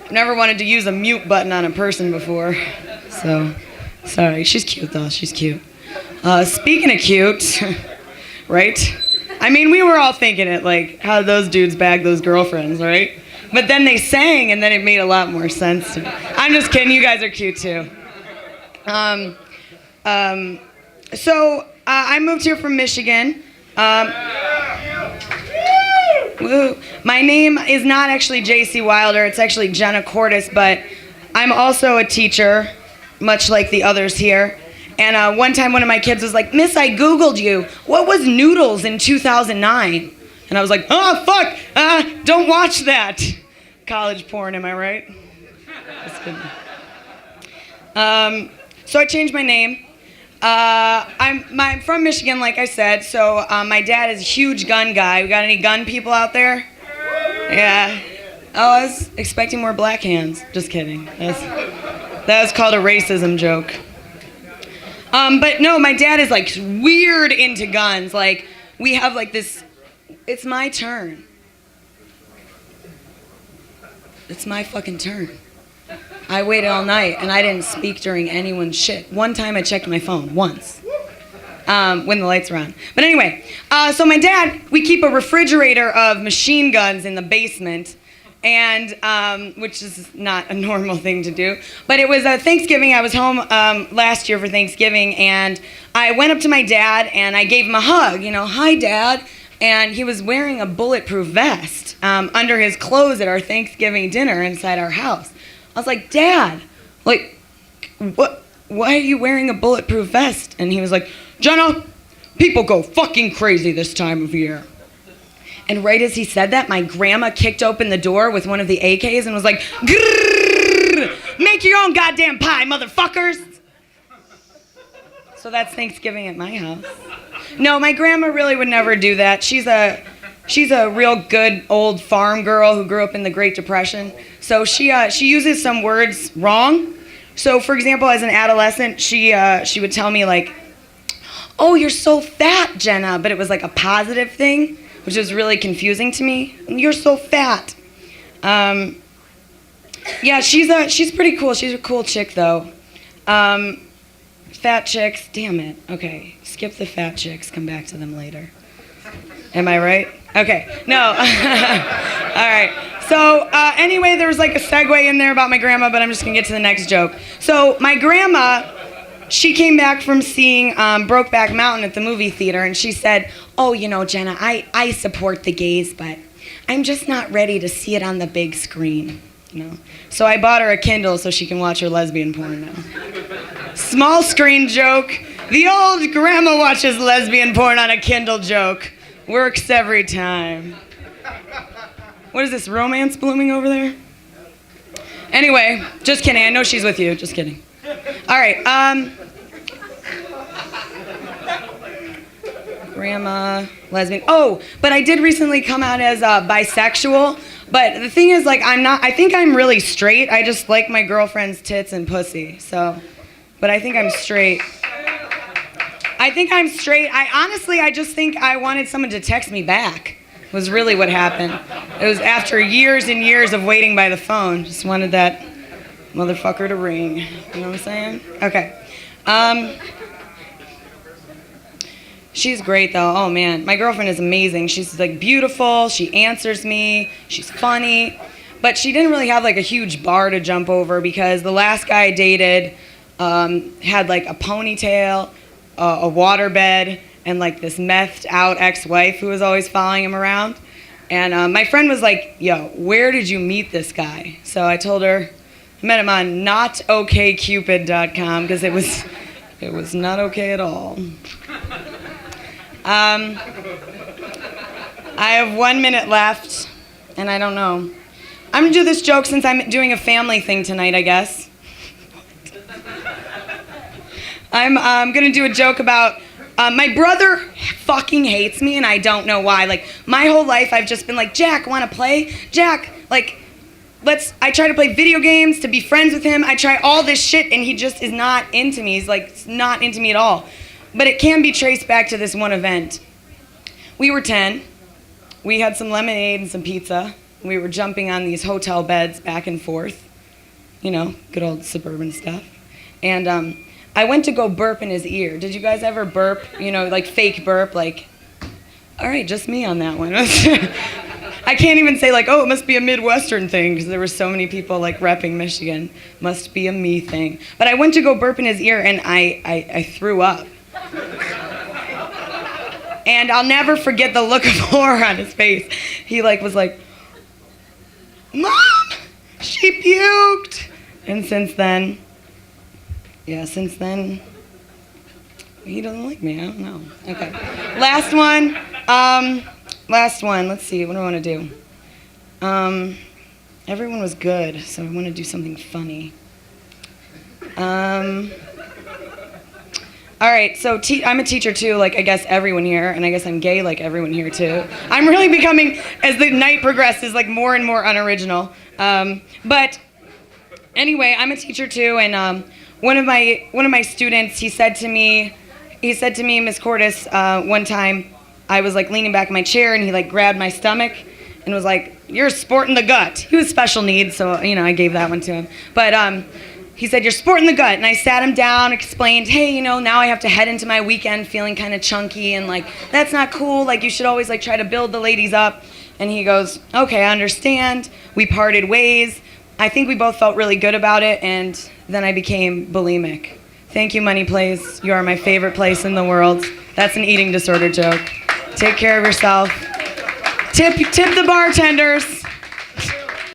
I've never wanted to use a mute button on a person before. So, sorry. She's cute, though. She's cute. Speaking of cute, right? I mean, we were all thinking it, like, how those dudes bag those girlfriends, right? But then they sang, and then it made a lot more sense to me. I'm just kidding. You guys are cute, too. I moved here from Michigan. My name is not actually J.C. Wilder. It's actually Jenna Cordes, but I'm also a teacher, much like the others here. And one time one of my kids was like, "Miss, I Googled you. What was Noodles in 2009? And I was like, "Oh, fuck, don't watch that." College porn, am I right? That's good. So I changed my name. I'm from Michigan, like I said, so my dad is a huge gun guy. We got any gun people out there? Yeah. Oh, I was expecting more black hands. Just kidding. That was called a racism joke. But no, my dad is like weird into guns. Like, we have like this, it's my turn. It's my fucking turn. I waited all night, and I didn't speak during anyone's shit. One time I checked my phone, once, when the lights were on. But anyway, so my dad, we keep a refrigerator of machine guns in the basement, and which is not a normal thing to do. But it was Thanksgiving. I was home last year for Thanksgiving, and I went up to my dad, and I gave him a hug, you know, "Hi, Dad." And he was wearing a bulletproof vest under his clothes at our Thanksgiving dinner inside our house. I was like, "Dad, like, what? Why are you wearing a bulletproof vest?" And he was like, "Jenna, people go fucking crazy this time of year." And right as he said that, my grandma kicked open the door with one of the AKs and was like, "Grrrr, make your own goddamn pie, motherfuckers." So that's Thanksgiving at my house. No, my grandma really would never do that. She's a real good old farm girl who grew up in the Great Depression. So she uses some words wrong. So for example, as an adolescent, she would tell me like, "Oh, you're so fat, Jenna," but it was like a positive thing, which was really confusing to me. "You're so fat." Yeah, she's pretty cool. She's a cool chick though. Fat chicks, damn it. Okay, skip the fat chicks, come back to them later. Am I right? Okay, no. All right. So anyway, there was like a segue in there about my grandma, but I'm just gonna get to the next joke. So my grandma, she came back from seeing Brokeback Mountain at the movie theater, and she said, "Oh, you know, Jenna, I support the gays, but I'm just not ready to see it on the big screen." You know? So I bought her a Kindle so she can watch her lesbian porn now. Small screen joke. The old grandma watches lesbian porn on a Kindle joke. Works every time. What is this, romance blooming over there? Anyway, just kidding. I know she's with you. Just kidding. All right. Grandma, lesbian. Oh, but I did recently come out as bisexual. But the thing is, like, I think I'm really straight. I just like my girlfriend's tits and pussy. So, but I think I'm straight. I just think I wanted someone to text me back, was really what happened. It was after years and years of waiting by the phone. Just wanted that motherfucker to ring. You know what I'm saying? Okay. She's great though. Oh man, my girlfriend is amazing. She's like beautiful. She answers me. She's funny. But she didn't really have like a huge bar to jump over because the last guy I dated had like a ponytail, a waterbed, and like this methed out ex-wife who was always following him around. And my friend was like, "Yo, where did you meet this guy?" So I told her I met him on notokcupid.com because it was not okay at all. I have 1 minute left, and I don't know. I'm gonna do this joke since I'm doing a family thing tonight, I guess. I'm gonna do a joke about my brother fucking hates me, and I don't know why. Like, my whole life I've just been like, "Jack, wanna play? Jack, like, I try to play video games, to be friends with him. I try all this shit, and he just is not into me. He's like, not into me at all." But it can be traced back to this one event. We were 10. We had some lemonade and some pizza. We were jumping on these hotel beds back and forth. You know, good old suburban stuff. And I went to go burp in his ear. Did you guys ever burp? You know, like fake burp, like, all right, just me on that one. I can't even say like, oh, it must be a Midwestern thing, because there were so many people like repping Michigan. Must be a me thing. But I went to go burp in his ear, and I threw up. And I'll never forget the look of horror on his face. He like was like, Mom, she puked. And since then, he doesn't like me. I don't know. Okay. Last one. Let's see. What do I want to do? Everyone was good, so I want to do something funny. All right, so I'm a teacher too, like I guess everyone here, and I guess I'm gay like everyone here too. I'm really becoming, as the night progresses, like more and more unoriginal. But anyway, I'm a teacher too, and one of my students, he said to me, Miss Cordes, one time, I was like leaning back in my chair, and he like grabbed my stomach, and was like, "You're sporting the gut." He was special needs, so you know I gave that one to him. But he said, "You're sporting the gut," and I sat him down, explained, "Hey, you know, now I have to head into my weekend feeling kind of chunky, and like that's not cool. Like you should always like try to build the ladies up." And he goes, "Okay, I understand." We parted ways. I think we both felt really good about it, and then I became bulimic. Thank you, Money Place. You are my favorite place in the world. That's an eating disorder joke. Take care of yourself. Tip the bartenders.